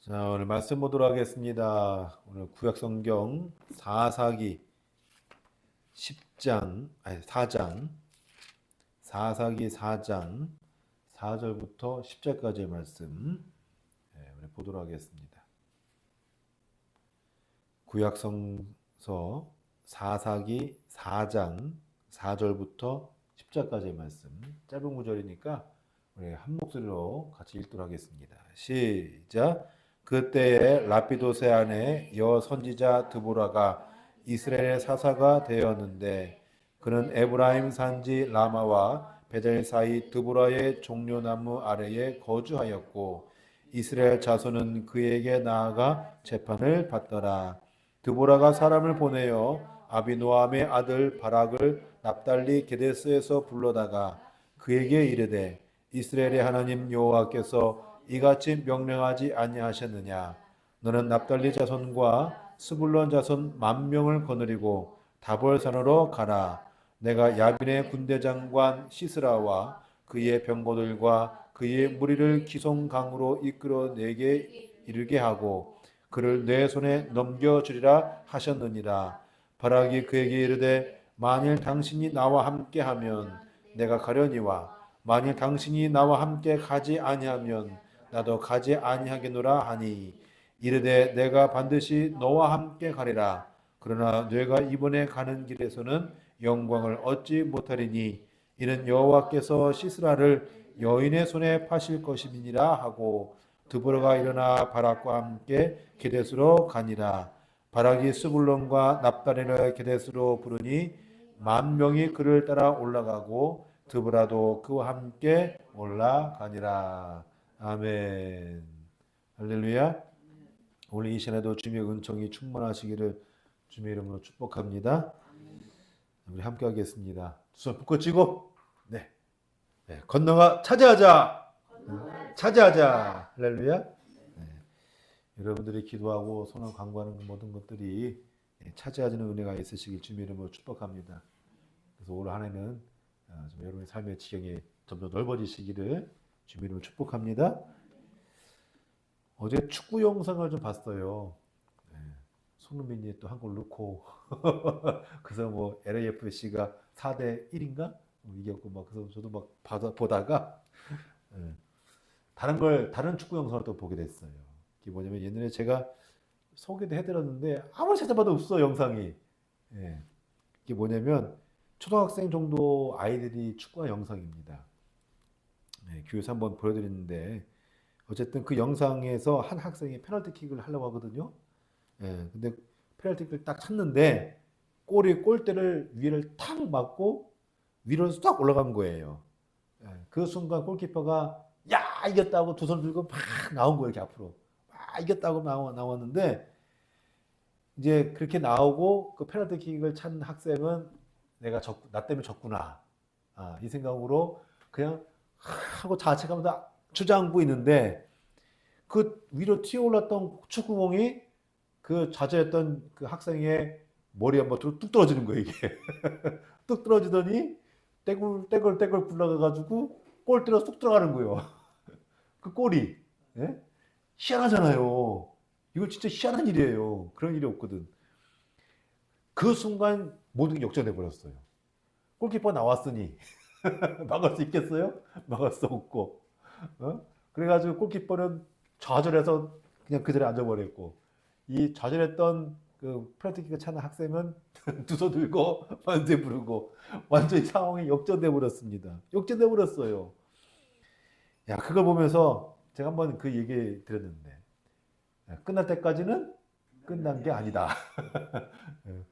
자, 오늘 말씀 보도록 하겠습니다. 오늘 구약성경 4사기 10장, 아니 4장, 4사기 4장 4절부터 10절까지의 말씀 우리 보도록 하겠습니다. 구약성서 4사기 4장 4절부터 10절까지의 말씀, 짧은 구절이니까 우리 한 목소리로 같이 읽도록 하겠습니다. 시작. 그때에 라피도세 안에 여 선지자 드보라가 이스라엘의 사사가 되었는데 그는 에브라임 산지 라마와 베델 사이 드보라의 종려나무 아래에 거주하였고 이스라엘 자손은 그에게 나아가 재판을 받더라. 드보라가 사람을 보내어 아비노함의 아들 바락을 납달리 게데스에서 불러다가 그에게 이르되 이스라엘의 하나님 여호와께서 이같이 명령하지 아니하셨느냐. 너는 납달리 자손과 스불론 자손 10,000명을 거느리고 다볼산으로 가라. 내가 야빈의 군대장관 시스라와 그의 병거들과 그의 무리를 기송강으로 이끌어 내게 이르게 하고 그를 내 손에 넘겨주리라 하셨느니라. 바락이 그에게 이르되 만일 당신이 나와 함께하면 내가 가려니와 만일 당신이 나와 함께 가지 아니하면 나도 가지 아니하겠노라 하니 이르되 내가 반드시 너와 함께 가리라. 그러나 내가 이번에 가는 길에서는 영광을 얻지 못하리니 이는 여호와께서 시스라를 여인의 손에 파실 것임이니라 하고 드보라가 일어나 바락과 함께 게데스로 가니라. 바락이 스불론과 납달리를 게데스로 부르니 10,000명이 그를 따라 올라가고 드보라도 그와 함께 올라가니라. 아멘. 할렐루야. 오늘 이 시간에도 주님의 은총이 충만하시기를 주님의 이름으로 축복합니다. 우리 함께 하겠습니다. 두 손 묶어쥐고 네. 건너가 차지하자. 차지하자. 할렐루야. 네. 여러분들이 기도하고 소원 간구하는 모든 것들이 차지하는 은혜가 있으시길 주님의 이름으로 축복합니다. 그래서 올 한 해는 좀 여러분의 삶의 지경이 점점 넓어지시기를 주님의 이름으로 축복합니다. 어제 축구 영상을 좀 봤어요. 손흥민이 또 한 골 넣고 그래서 뭐 LAFC가 4대 1인가 이겼고 막 그래서 저도 막 보다가 다른 축구 영상을 또 보게 됐어요. 이게 뭐냐면 옛날에 제가 소개도 해드렸는데 아무리 찾아봐도 없어 영상이. 이게 뭐냐면 초등학생 정도 아이들이 축구한 영상입니다. 교회에서 한번 보여드렸는데 어쨌든 그 영상에서 한 학생이 페널티킥을 하려고 하거든요. 근데 페널티킥을 딱 찼는데 골대를 위를 탁 맞고 위로 싹 올라간 거예요. 그 순간 골키퍼가 야 이겼다고 두 손 들고 막 나온 거예요. 이렇게 앞으로 막 이겼다고 나왔는데 이제 그렇게 나오고 그 페널티킥을 찬 학생은 나 때문에 졌구나 이 생각으로 그냥 하고 자책하면서 주저앉고 있는데 그 위로 튀어올랐던 축구공이 그 좌절했던 그 학생의 머리에 한번 뚝 떨어지는 거예요, 이게. 뚝 떨어지더니 떼굴 굴러가가지고 골대로 쏙 들어가는 거예요. 그 골이. 예? 희한하잖아요. 이거 진짜 희한한 일이에요. 그런 일이 없거든. 그 순간 모든 게 역전돼 버렸어요. 골키퍼 나왔으니 막을 수 있겠어요? 막을 수 없고. 그래가지고 골키퍼는 좌절해서 그냥 그 자리에 앉아버렸고 이 좌절했던 그 페널티킥을 차는 학생은 두 손 들고 만세 부르고 완전히 상황이 역전돼 버렸습니다. 역전돼 버렸어요. 야, 그걸 보면서 제가 한번 그 얘기 드렸는데 끝날 때까지는 끝난 게 아니다.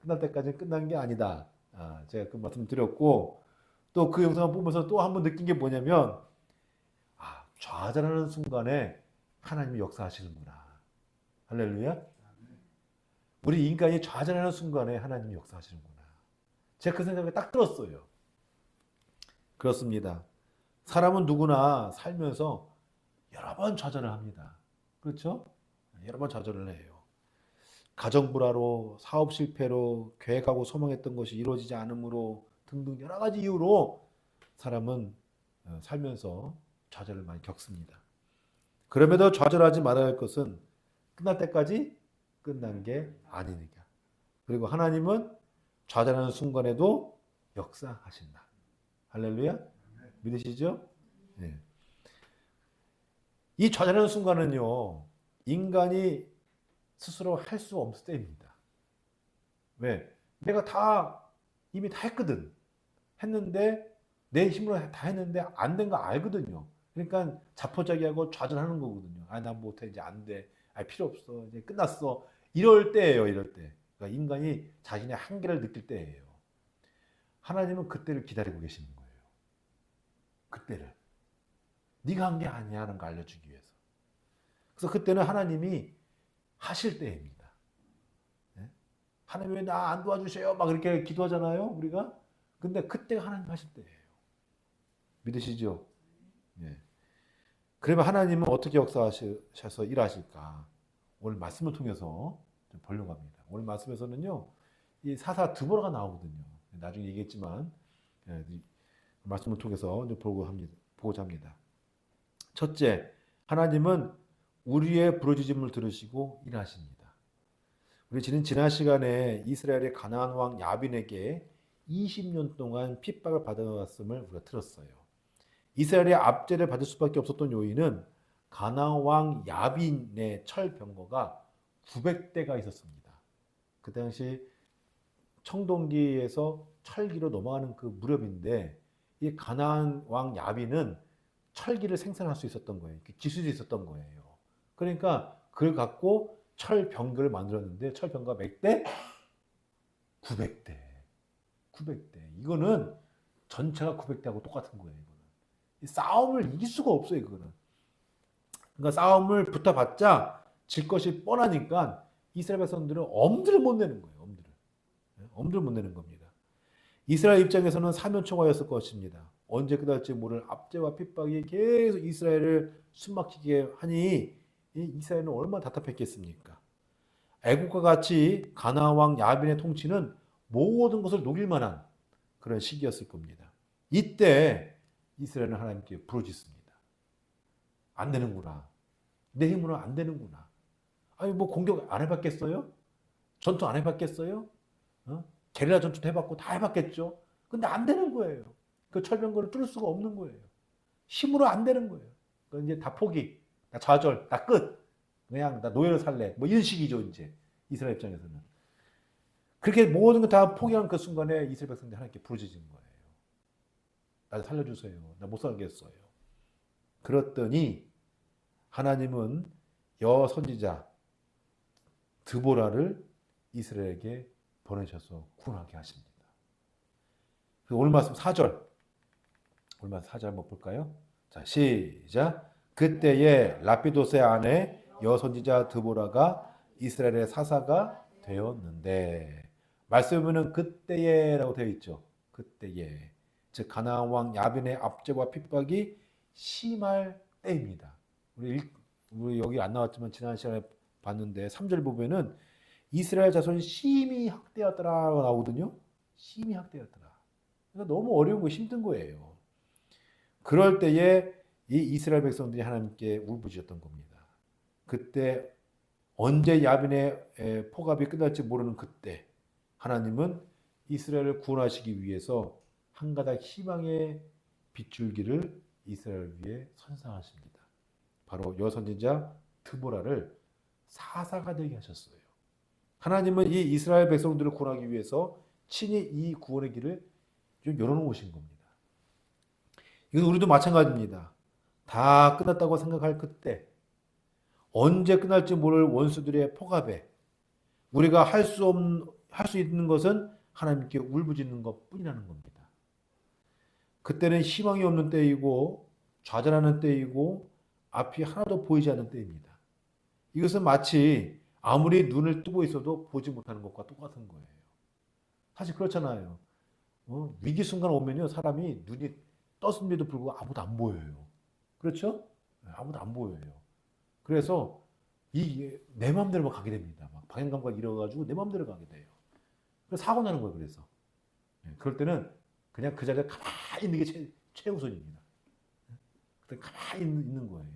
끝날 때까지는 끝난 게 아니다. 제가 그 말씀 드렸고 또 그 영상을 보면서 또 한 번 느낀 게 뭐냐면 좌절하는 순간에 하나님이 역사하시는구나. 할렐루야. 우리 인간이 좌절하는 순간에 하나님이 역사하시는구나. 제가 그 생각이 딱 들었어요. 그렇습니다. 사람은 누구나 살면서 여러 번 좌절을 합니다. 그렇죠? 여러 번 좌절을 해요. 가정 불화로, 사업 실패로, 계획하고 소망했던 것이 이루어지지 않으므로 등등 여러 가지 이유로 사람은 살면서 좌절을 많이 겪습니다. 그럼에도 좌절하지 말아야 할 것은 끝날 때까지 끝난 게 아니니까. 그리고 하나님은 좌절하는 순간에도 역사하신다. 할렐루야. 믿으시죠? 네. 이 좌절하는 순간은요, 인간이 스스로 할 수 없을 때입니다. 왜? 내가 이미 다 했거든. 했는데, 내 힘으로 다 했는데, 안 된 거 알거든요. 그러니까 자포자기하고 좌절하는 거거든요. 아, 난 못해. 이제 안 돼. 아, 필요 없어. 이제 끝났어. 이럴 때예요, 이럴 때. 그러니까 인간이 자신의 한계를 느낄 때예요. 하나님은 그때를 기다리고 계시는 거예요. 그때를. 네가 한 게 아니야 하는 거 알려주기 위해서. 그래서 그때는 하나님이 하실 때입니다. 네? 하나님 왜 나 안 도와주세요? 막 이렇게 기도하잖아요, 우리가. 근데 그때가 하나님 하실 때예요. 믿으시죠? 네. 그러면 하나님은 어떻게 역사하셔서 일하실까? 오늘 말씀을 통해서 좀 보려고 합니다. 오늘 말씀에서는요, 이 사사 드보라가 나오거든요. 나중에 얘기했지만, 말씀을 통해서 좀 보고자 합니다. 첫째, 하나님은 우리의 부르짖음을 들으시고 일하십니다. 우리 지난 시간에 이스라엘의 가나안 왕 야빈에게 20년 동안 핍박을 받아왔음을 우리가 들었어요. 이스라엘의 압제를 받을 수밖에 없었던 요인은 가나안 왕 야빈의 철 병거가 900대가 있었습니다. 그 당시 청동기에서 철기로 넘어가는 그 무렵인데 이 가나안 왕 야빈은 철기를 생산할 수 있었던 거예요. 기술이 있었던 거예요. 그러니까 그걸 갖고 철 병거를 만들었는데 철 병거가 몇 대? 900대. 900대. 이거는 전체가 900대하고 똑같은 거예요. 이거는. 이 싸움을 이길 수가 없어요. 이거는. 그러니까 싸움을 붙어봤자 질 것이 뻔하니까 이스라엘 백성들은 엄두를 못 내는 거예요. 엄두를 못 내는 겁니다. 이스라엘 입장에서는 사면초가였을 것입니다. 언제 끝날지 모를 압제와 핍박이 계속 이스라엘을 숨막히게 하니 이스라엘은 얼마나 답답했겠습니까? 애국과 같이 가나안 왕 야빈의 통치는 모든 것을 녹일 만한 그런 시기였을 겁니다. 이때 이스라엘은 하나님께 부르짖습니다. 안 되는구나. 내 힘으로 안 되는구나. 아니 뭐 공격 안 해봤겠어요? 전투 안 해봤겠어요? 게릴라 전투도 해봤고 다 해봤겠죠. 근데 안 되는 거예요. 그 철병거를 뚫을 수가 없는 거예요. 힘으로 안 되는 거예요. 이제 다 포기, 나 좌절, 나 끝. 그냥 나 노예로 살래. 뭐 이런 식이죠 이제 이스라엘 입장에서는. 그렇게 모든 거 다 포기한 그 순간에 이스라엘 백성들이 하나님께 부르짖은 거예요. 나 살려주세요. 나 못 살겠어요. 그랬더니 하나님은 여선지자 드보라를 이스라엘에게 보내셔서 구원하게 하십니다. 오늘 말씀 4절. 오늘 말씀 4절 한번 볼까요? 자, 시작. 그때에 라피도스의 아내 여선지자 드보라가 이스라엘의 사사가 되었는데 말씀에는 그때에라고 되어 있죠. 그때에. 즉 가나안 왕 야빈의 압제와 핍박이 심할 때입니다. 우리 여기 안 나왔지만 지난 시간에 봤는데 3절 보면은 이스라엘 자손이 심히 학대하더라고 나오거든요. 심히 학대하더라. 그러니까 너무 어려운 거 힘든 거예요. 그럴 때에 이 이스라엘 백성들이 하나님께 울부짖었던 겁니다. 그때 언제 야빈의 포갑이 끝날지 모르는 그때 하나님은 이스라엘을 구원하시기 위해서 한 가닥 희망의 빗줄기를 이스라엘 위에 선상하십니다. 바로 여선지자 드보라를 사사가 되게 하셨어요. 하나님은 이 이스라엘 백성들을 구원하기 위해서 친히 이 구원의 길을 좀 열어놓으신 겁니다. 이건 우리도 마찬가지입니다. 다 끝났다고 생각할 그때 언제 끝날지 모를 원수들의 포갑에 우리가 할 수 있는 것은 하나님께 울부짖는 것뿐이라는 겁니다. 그때는 희망이 없는 때이고 좌절하는 때이고 앞이 하나도 보이지 않는 때입니다. 이것은 마치 아무리 눈을 뜨고 있어도 보지 못하는 것과 똑같은 거예요. 사실 그렇잖아요. 위기 순간 오면요 사람이 눈이 떴음에도 불구하고 아무도 안 보여요. 그렇죠? 아무도 안 보여요. 그래서 내 마음대로 가게 됩니다. 막 방향감각 잃어가지고 내 마음대로 가게 돼요. 그래서 사고 나는 거예요. 그래서 그럴 때는 그냥 그 자리에 가만히 있는 게 최우선입니다. 그때 가만히 있는 거예요.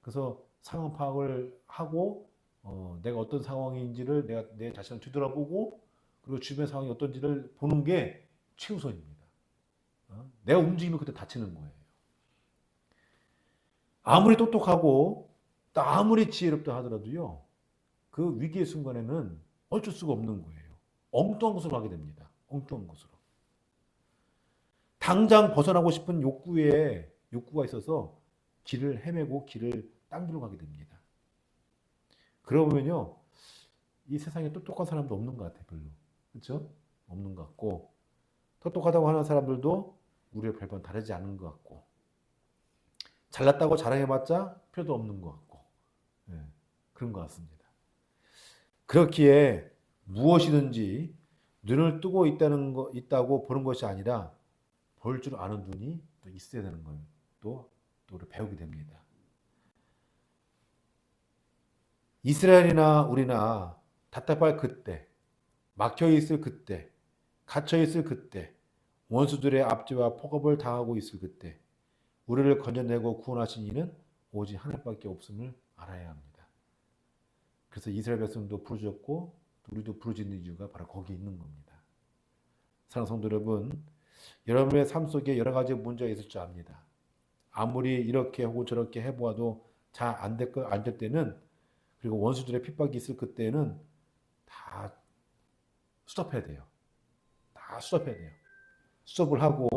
그래서 상황 파악을 하고 내가 어떤 상황인지를 내가 내 자신을 뒤돌아보고 그리고 주변 상황이 어떤지를 보는 게 최우선입니다. 내가 움직이면 그때 다치는 거예요. 아무리 똑똑하고 또 아무리 지혜롭다 하더라도요. 그 위기의 순간에는 어쩔 수가 없는 거예요. 엉뚱한 곳으로 가게 됩니다. 엉뚱한 곳으로. 당장 벗어나고 싶은 욕구가 있어서 길을 헤매고 길을 딴 길로 가게 됩니다. 그러면요. 이 세상에 똑똑한 사람도 없는 것 같아요. 별로. 그렇죠? 없는 것 같고 똑똑하다고 하는 사람들도 우리의 별반 다르지 않은 것 같고 잘났다고 자랑해봤자 필요도 없는 것 같고 그런 것 같습니다. 그렇기에 무엇이든지 눈을 뜨고 있다고 보는 것이 아니라 볼 줄 아는 눈이 또 있어야 되는 걸 또 우리 배우게 됩니다. 이스라엘이나 우리나 답답할 그때, 막혀있을 그때, 갇혀있을 그때, 원수들의 압제와 폭압을 당하고 있을 그때 우리를 건져내고 구원하신 이는 오직 하나님밖에 없음을 알아야 합니다. 그래서 이스라엘 백성도 부르짖었고 우리도 부르짖는 이유가 바로 거기에 있는 겁니다. 사랑하는 성도 여러분, 여러분의 삶 속에 여러 가지 문제가 있을 줄 압니다. 아무리 이렇게 혹은 저렇게 해보아도 잘 안 될 때는 그리고 원수들의 핍박이 있을 그때는 다 스톱해야 돼요. 다 스톱해야 돼요. 스톱을 하고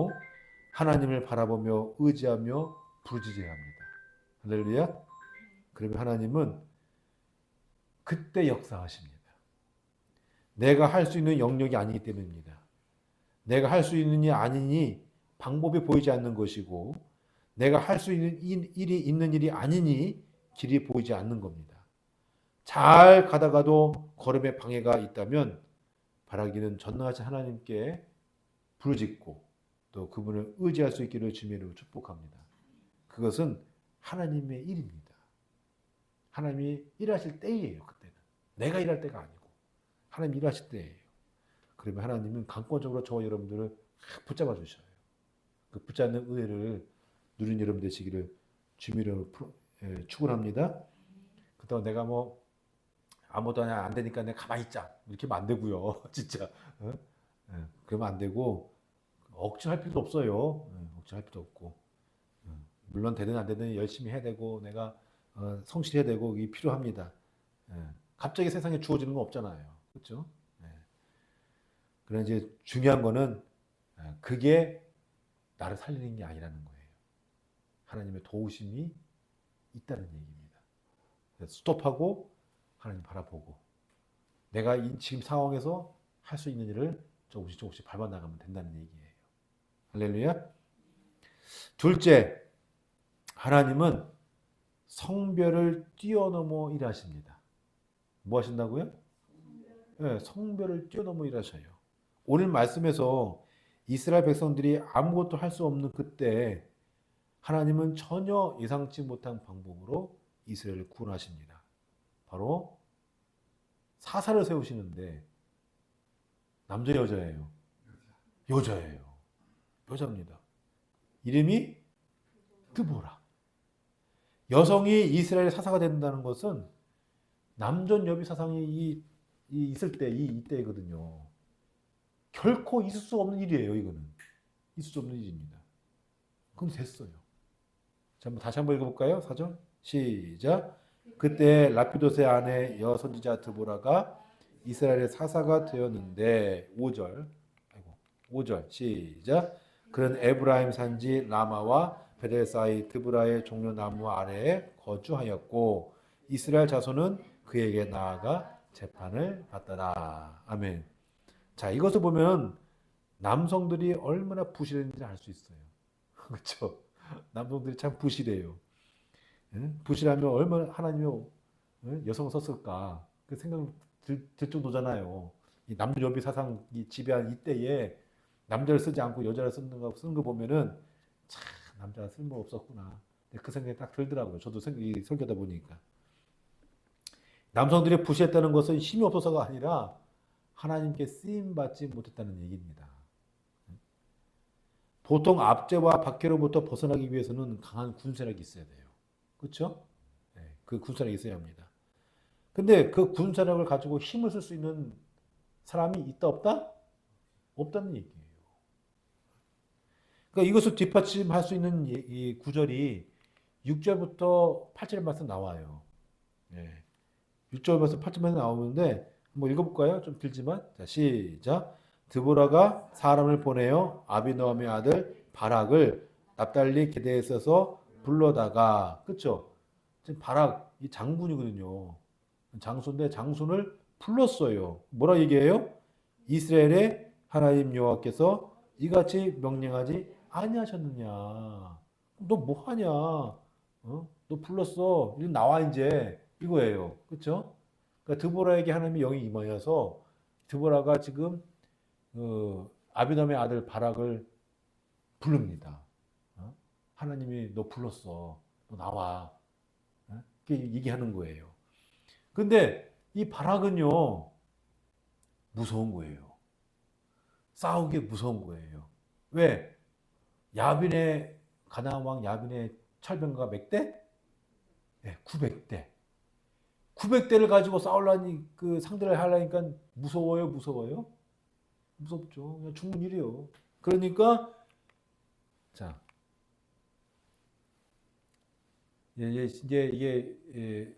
하나님을 바라보며 의지하며 부르짖어야 합니다. 할렐루야. 그러면 하나님은 그때 역사하십니다. 내가 할 수 있는 영역이 아니기 때문입니다. 내가 할 수 있느니 아니니 방법이 보이지 않는 것이고 내가 할 수 있는 일이 아니니 길이 보이지 않는 겁니다. 잘 가다가도 걸음에 방해가 있다면 바라기는 전능하신 하나님께 부르짖고 또 그분을 의지할 수 있기를 주님으로 축복합니다. 그것은 하나님의 일입니다. 하나님이 일하실 때예요. 그때는. 내가 일할 때가 아니고 하나님이 일하실 때예요. 그러면 하나님은 강권적으로 저와 여러분들을 붙잡아 주셔요. 그 붙잡는 은혜를 누린 여러분 되시기를 주님으로 축원합니다. 그렇다고 내가 뭐 아무것도 안 되니까 내가 가만히 있자 이렇게 하면 안 되고요. 진짜 그러면 안 되고 억지할 필요도 없어요. 억지할 필요도 없고 물론 되든 안 되든 열심히 해야 되고 내가 성실해야 되고 이게 필요합니다. 갑자기 세상에 주어지는 건 없잖아요. 그렇죠? 그러나 이제 중요한 거는 그게 나를 살리는 게 아니라는 거예요. 하나님의 도우심이 있다는 얘기입니다. 그래서 스톱하고 하나님 바라보고 내가 지금 상황에서 할 수 있는 일을 조금씩 밟아 나가면 된다는 얘기예요. 할렐루야. 둘째, 하나님은 성별을 뛰어넘어 일하십니다. 뭐 하신다고요? 네, 성별을 뛰어넘어 일하셔요. 오늘 말씀에서 이스라엘 백성들이 아무것도 할 수 없는 그때 하나님은 전혀 예상치 못한 방법으로 이스라엘을 구원하십니다. 바로 사사를 세우시는데 남자 여자예요. 여자예요. 여자입니다. 이름이 드보라. 여성이 이스라엘 사사가 된다는 것은 남전 여비 사상이 있을 때 이때거든요. 결코 있을 수 없는 일이에요. 이거는 있을 수 없는 일입니다. 그럼 됐어요. 자, 다시 한번 읽어볼까요? 4절 시작. 그때 라피도스의 아내 여선지자 드보라가 이스라엘의 사사가 되었는데 5절 5절 시작. 그는 에브라임 산지 라마와 베델 사이 드보라의 종려나무 아래에 거주하였고 이스라엘 자손은 그에게 나아가 재판을 받더라. 아멘. 자, 이것을 보면 남성들이 얼마나 부실했는지 알 수 있어요. 그렇죠? 남성들이 참 부실해요. 부실하면 얼마나 하나님이 여성을 썼을까 그 생각 들 정도잖아요. 이 남녀비 사상이 지배한 이때에 남자를 쓰지 않고 여자를 쓰는 거 보면은 참 남자가 쓸모 없었구나. 그 생각이 딱 들더라고요. 저도 설교하다 보니까 남성들이 부실했다는 것은 힘이 없어서가 아니라 하나님께 쓰임 받지 못했다는 얘기입니다. 보통 압제와 박해로부터 벗어나기 위해서는 강한 군사력이 있어야 돼요. 그렇죠? 네, 그 군사력이 있어야 합니다. 근데 그 군사력을 가지고 힘을 쓸 수 있는 사람이 있다 없다? 없다는 얘기예요. 그러니까 이것을 뒷받침할 수 있는 이 구절이 6절부터 8절 말씀 나와요. 예. 6절 말씀 8절 말씀 나오는데 한번 읽어볼까요? 좀 길지만. 자, 시작. 드보라가 사람을 보내어 아비노함의 아들 바락을 납달리 게대에 있어서 불러다가, 그쵸? 지금 바락 이 장군이거든요. 장수인데 장군을 불렀어요. 뭐라 얘기해요? 이스라엘의 하나님 여호와께서 이같이 명령하지 아니하셨느냐? 너 뭐 하냐? 너 불렀어. 이제 나와 이제 이거예요. 그렇죠? 그러니까 드보라에게 하나님의 영이 임하여서 드보라가 지금 아비놈의 아들 바락을 부릅니다. 하나님이 너 불렀어. 너 나와. 이렇게 얘기하는 거예요. 근데 이 바락은요 무서운 거예요. 싸우기 무서운 거예요. 왜? 야빈의 가나안 왕 야빈의 철병가 몇 대? 네, 900대. 900대를 가지고 싸우려니 그 상대를 하려니까 무서워요, 무서워요? 무섭죠. 그냥 죽는 일이요. 그러니까 자 이제 이게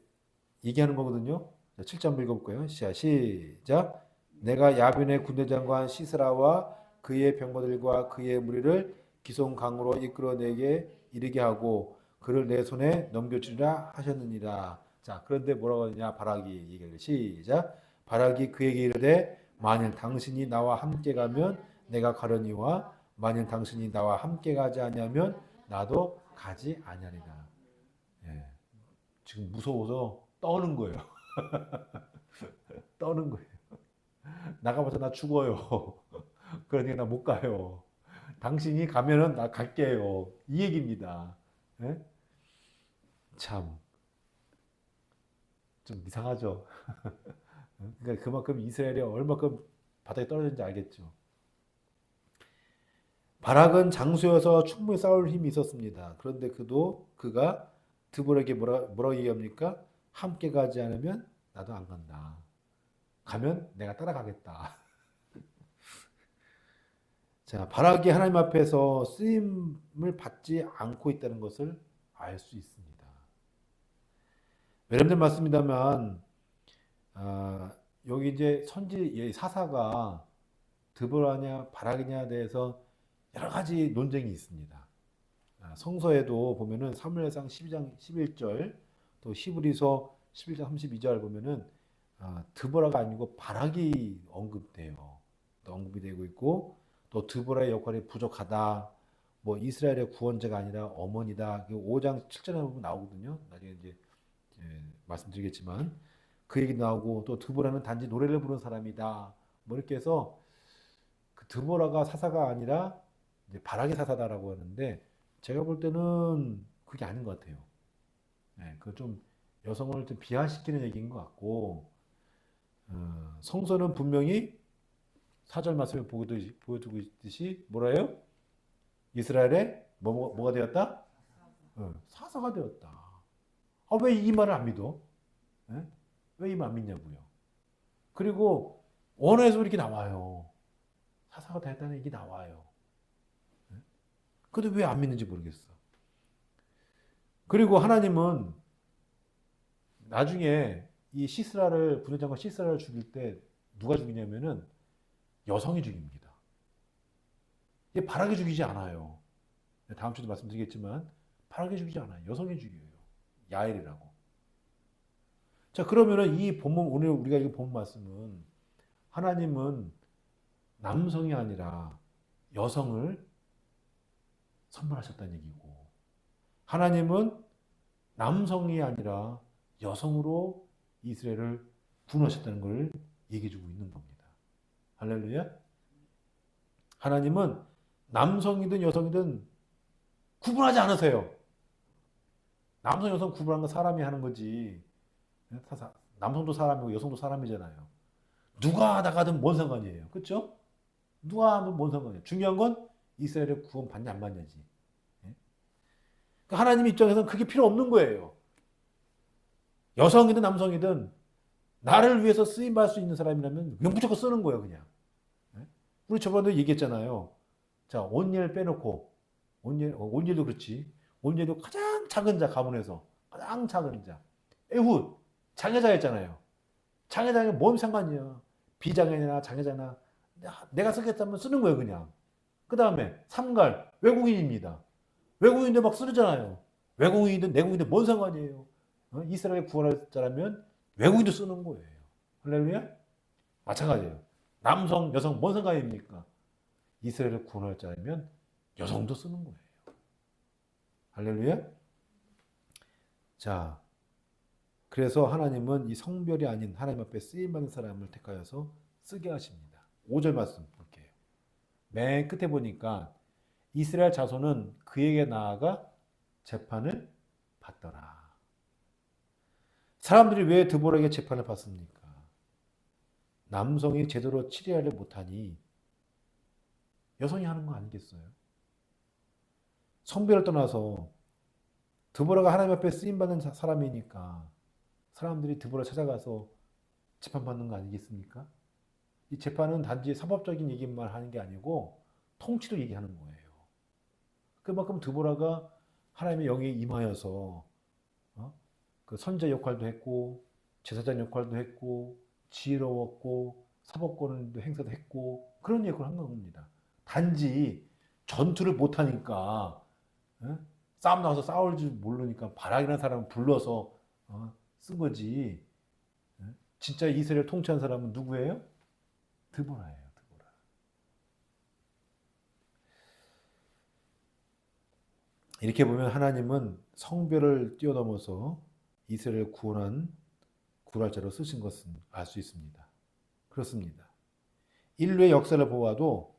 얘기하는 거거든요. 자, 7절 읽어볼까요? 시작. 내가 야빈의 군대장관 시스라와 그의 병거들과 그의 무리를 기손 강으로 이끌어내게 이르게 하고 그를 내 손에 넘겨주리라 하셨느니라. 자, 그런데 뭐라고 하느냐? 바락이 얘기해요. 시작. 바락이 그에게 이르되 만일 당신이 나와 함께 가면 내가 가려니와 만일 당신이 나와 함께 가지 아니하면 나도 가지 아니하리라. 예. 지금 무서워서 떠는 거예요. 떠는 거예요. 나가봤자 나 죽어요. 그러니까 나 못 가요. 당신이 가면은 나 갈게요. 이 얘기입니다. 예? 참, 좀 이상하죠. 그러니까 그만큼 이스라엘이 얼마큼 바닥에 떨어졌는지 알겠죠. 바락은 장수여서 충분히 싸울 힘이 있었습니다. 그런데 그가 드볼에게 뭐라고 얘기합니까? 함께 가지 않으면 나도 안 간다. 가면 내가 따라가겠다. 자, 바락이 하나님 앞에서 쓰임을 받지 않고 있다는 것을 알 수 있습니다. 여러분들 맞습니다만 여기 이제 선지 사사가 드보라냐 바락이냐에 대해서 여러 가지 논쟁이 있습니다. 성서에도 보면은 사무엘상 12장 11절 또 히브리서 11장 32절 보면은 드보라가 아니고 바락이 언급돼요. 또 언급이 되고 있고 또 드보라의 역할이 부족하다. 뭐 이스라엘의 구원자가 아니라 어머니다. 5장 7절에 보면 나오거든요. 나중에 이제 말씀드리겠지만 그 얘기 나오고 또 드보라는 단지 노래를 부르는 사람이다. 뭐 이렇게 해서 그 드보라가 사사가 아니라 이제 바락이 사사다라고 하는데 제가 볼 때는 그게 아닌 것 같아요. 그 좀 여성을 좀 비하시키는 얘기인 것 같고 성서는 분명히 4절 말씀을 보여주고 있듯이 뭐라요? 이스라엘의 뭐가 되었다? 사사가 되었다. 왜 이 말을 안 믿어? 왜 이 말 안 믿냐고요. 그리고 원어에서 이렇게 나와요. 사사가 되었다는 얘기 나와요. 근데 왜 안 믿는지 모르겠어. 그리고 하나님은 나중에 이 시스라를 군대장관 시스라를 죽일 때 누가 죽이냐면은 여성이 죽입니다. 이게 바락이 죽이지 않아요. 다음 주도 말씀드리겠지만 바락이 죽이지 않아요. 여성이 죽여요. 야엘이라고. 자, 그러면은 이 본문 오늘 우리가 이거 본 말씀은 하나님은 남성이 아니라 여성을 선물하셨다는 얘기고 하나님은 남성이 아니라 여성으로 이스라엘을 구원하셨다는 걸 얘기해주고 있는 겁니다. 할렐루야. 하나님은 남성이든 여성이든 구분하지 않으세요. 남성, 여성 구분하는 건 사람이 하는 거지. 남성도 사람이고 여성도 사람이잖아요. 누가 나가든 뭔 상관이에요. 그렇죠? 누가 하면 뭔 상관이에요. 중요한 건 이스라엘의 구원 받냐 안 받냐지. 그러니까 하나님 입장에서는 그게 필요 없는 거예요. 여성이든 남성이든 나를 위해서 쓰임 받을 수 있는 사람이라면 그냥 무조건 쓰는 거예요, 그냥. 예? 우리 저번에 얘기했잖아요. 자, 온니엘 빼놓고 온니엘도 그렇지. 온니엘도 가장 작은 자 가문에서 가장 작은 자. 에훗 장애자였잖아요. 장애자는 뭔 상관이야. 비장애나 장애자나 내가 쓰겠다면 쓰는 거예요, 그냥. 그 다음에 삼갈 외국인입니다. 외국인들 막 쓰잖아요. 외국인이든 내국인이든 뭔 상관이에요. 이스라엘 구원할 자라면 외국인도 쓰는 거예요. 할렐루야? 마찬가지예요. 남성, 여성 뭔 상관입니까? 이스라엘을 구원할 자라면 여성도 쓰는 거예요. 할렐루야? 자, 그래서 하나님은 이 성별이 아닌 하나님 앞에 쓰임받는 사람을 택하여서 쓰게 하십니다. 5절 말씀 볼게요. 맨 끝에 보니까 이스라엘 자손은 그에게 나아가 재판을 받더라. 사람들이 왜 드보라에게 재판을 받습니까? 남성이 제대로 치리하려 못하니 여성이 하는 거 아니겠어요? 성별을 떠나서 드보라가 하나님 앞에 쓰임받는 사람이니까 사람들이 드보라 찾아가서 재판받는 거 아니겠습니까? 이 재판은 단지 사법적인 얘기만 하는 게 아니고 통치를 얘기하는 거예요. 그만큼 드보라가 하나님의 영에 임하여서 그 선자 역할도 했고 제사장 역할도 했고 지혜로웠고 사법권도 행사도 했고 그런 역할을 한 겁니다. 단지 전투를 못하니까 싸움 나가서 싸울 줄 모르니까 바락이라는 사람을 불러서 쓴 거지. 진짜 이스라엘 통치한 사람은 누구예요? 드보라예요. 드보라. 이렇게 보면 하나님은 성별을 뛰어넘어서 이스라엘을 구원한 구랄자로 쓰신 것은 알 수 있습니다. 그렇습니다. 인류의 역사를 보아도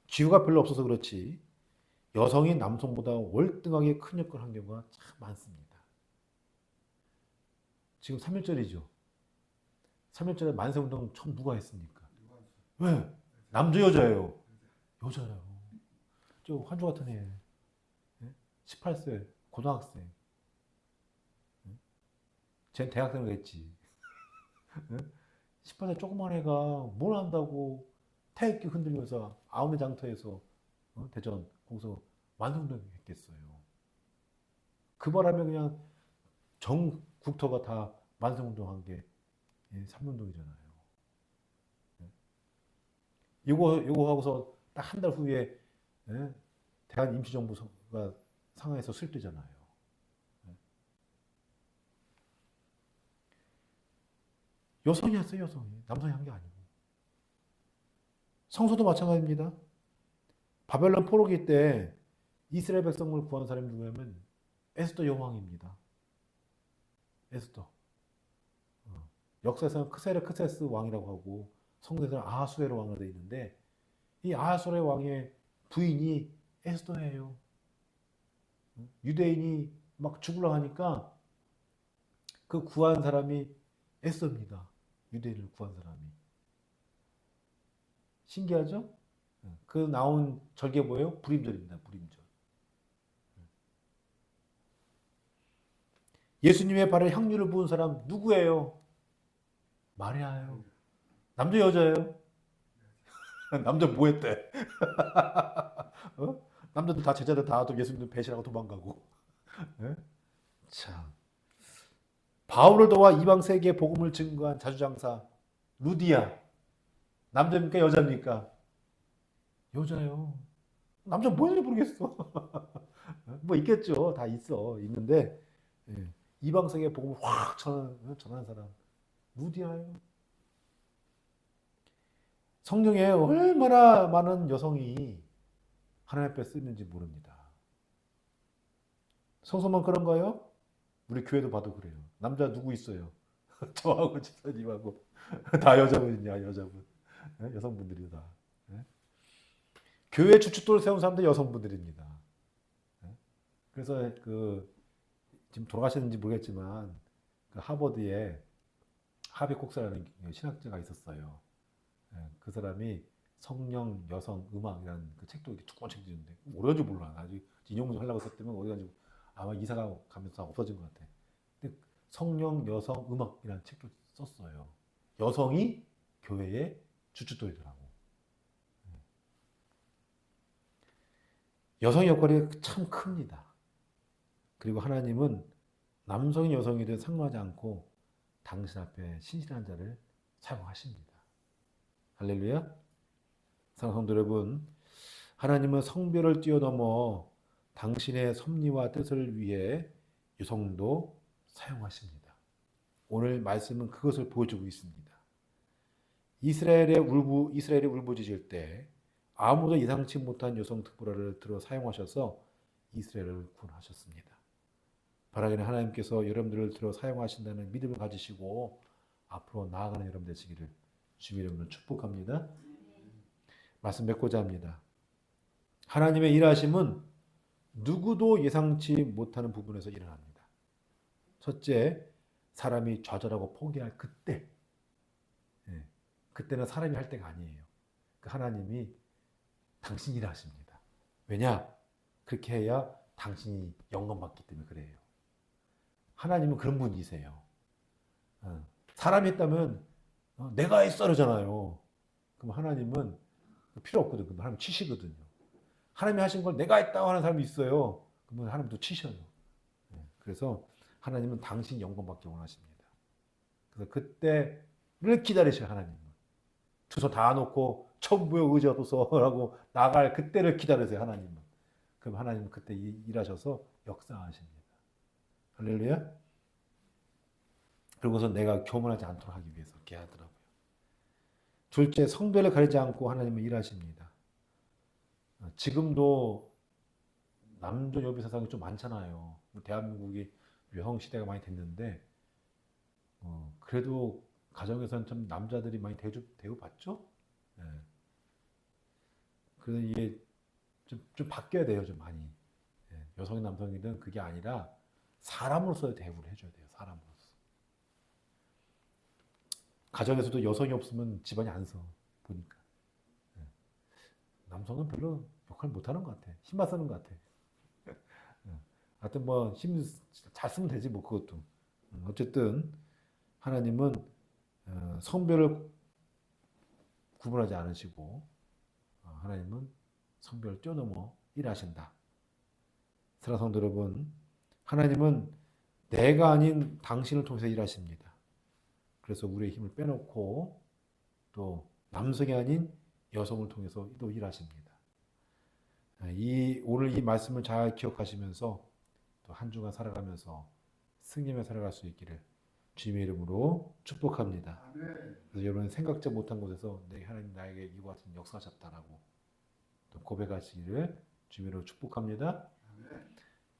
기후가 별로 없어서 그렇지 여성이 남성보다 월등하게 큰 역할을 한 경우가 참 많습니다. 지금 3.1절이죠. 3.1절에 만세운동 처음 누가 했습니까? 왜? 남자 여자예요. 여자예요. 저 환주 같은 애 18세 고등학생 쟤 대학생을 했지. 18세 조그만 애가 뭘 한다고 태극기 흔들면서 아우메 장터에서 대전 거기서 만세운동 했겠어요. 그 바람에 그냥 전 국토가 다 만세운동한 게 3.1운동이잖아요. 요거 하고서 딱 한 달 후에 대한 임시정부가 상하에서 수립되잖아요. 여성이 했어요, 여성이. 남성이 한 게 아니고. 성소도 마찬가지입니다. 바벨론 포로기 때 이스라엘 백성을 구한 사람이 누구냐면 에스더 여왕입니다. 에스더. 역사에서는 크세스 왕이라고 하고 성경에서는 아하수에로 왕으로 되어 있는데 이 아하수에로 왕의 부인이 에스더예요. 유대인이 막 죽으려 하니까 그 구한 사람이 에스더입니다. 유대인을 구한 사람이. 신기하죠? 그 나온 절개 뭐예요? 불임절입니다. 불임절. 예수님의 발에 향유를 부은 사람 누구예요? 마리아예요. 남자 여자예요? 남자 뭐 했대? 남자들 다 제자들 다 또 예수님 배신하고 도망가고. 참. 바울을 도와 이방 세계에 복음을 증거한 자주장사 루디아. 남자입니까? 여자입니까? 여자예요. 남자 뭐 했는지 모르겠어. 뭐 있겠죠. 다 있어. 있는데 이방 세계에 복음을 확 전한 사람 루디아예요. 성경에 얼마나 많은 여성이 하나님 앞에 쓰는지 모릅니다. 성소만 그런가요? 우리 교회도 봐도 그래요. 남자 누구 있어요? 저하고 지사님하고 다 여자분이냐 여자분. 여성분들이 다. 교회 주춧돌을 세운 사람들 여성분들입니다. 그래서 지금 돌아가셨는지 모르겠지만 그 하버드에 하비 콕스라는 신학자가 있었어요. 그 사람이 성령, 여성, 음악이라는 그 책도 이렇게 두꺼운 책이 있는데 오래간지 몰라. 아직 인용 좀 하려고 썼다면 어디간지 아마 이사가 가면서 없어진 것 같아. 근데 성령, 여성, 음악이라는 책도 썼어요. 여성이 교회의 주춧돌이더라고. 여성의 역할이 참 큽니다. 그리고 하나님은 남성이 여성이든 상관하지 않고 당신 앞에 신실한 자를 사용하십니다. 할렐루야. 사랑하는 성도 여러분, 하나님은 성별을 뛰어넘어 당신의 섭리와 뜻을 위해 여성도 사용하십니다. 오늘 말씀은 그것을 보여주고 있습니다. 이스라엘이 울부짖을 때 아무도 예상치 못한 여성 특보라를 들어 사용하셔서 이스라엘을 구원하셨습니다. 바라기는 하나님께서 여러분들을 들어 사용하신다는 믿음을 가지시고 앞으로 나아가는 여러분 되시기를 주님의 이름으로 축복합니다. 말씀 맺고자 합니다. 하나님의 일하심은 누구도 예상치 못하는 부분에서 일어납니다. 첫째, 사람이 좌절하고 포기할 그때. 그때는 사람이 할 때가 아니에요. 그 하나님이 당신이 일하십니다. 왜냐? 그렇게 해야 당신이 영광받기 때문에 그래요. 하나님은 그런 분이세요. 사람이 했다면 내가 했어 그러잖아요. 그럼 하나님은 필요 없거든요. 그럼 하나님 치시거든요. 하나님이 하신 걸 내가 했다고 하는 사람이 있어요. 그러면 하나님도 치셔요. 그래서 하나님은 당신 영광받기 원하십니다. 그래서 그때를 기다리셔요. 하나님은. 두 손 다 놓고 천부의 의지 없어서라고 나갈 그때를 기다리세요. 하나님은. 그럼 하나님은 그때 일하셔서 역사하십니다. 할렐루야. 그리고서 내가 교만하지 않도록 하기 위해서 이렇게 하더라고요. 둘째, 성별을 가리지 않고 하나님은 일하십니다. 지금도 남녀 여비 세상이 좀 많잖아요. 대한민국이 여성 시대가 많이 됐는데 그래도 가정에서는 좀 남자들이 많이 대우받죠? 네. 그래서 이게 좀 바뀌어야 돼요, 좀 많이. 네. 여성이 남성이든 그게 아니라 사람으로서의 대우를 해줘야 돼요, 사람으로서. 가정에서도 여성이 없으면 집안이 안 서, 보니까. 네. 남성은 별로 역할 못하는 것 같아. 힘만 쓰는 것 같아. 네. 하여튼 뭐, 힘 잘 쓰면 되지, 뭐, 그것도. 어쨌든, 하나님은 성별을 구분하지 않으시고, 하나님은 성별을 뛰어넘어 일하신다. 사랑하는 성도 여러분, 하나님은 내가 아닌 당신을 통해서 일하십니다. 그래서 우리의 힘을 빼놓고 또 남성이 아닌 여성을 통해서 또 일하십니다. 오늘 이 말씀을 잘 기억하시면서 또 한 주간 살아가면서 승리하며 살아갈 수 있기를 주님의 이름으로 축복합니다. 그래서 여러분 생각지 못한 곳에서 하나님 나에게 이와 같은 역사하셨다라고 또 고백하시기를 주님으로 축복합니다.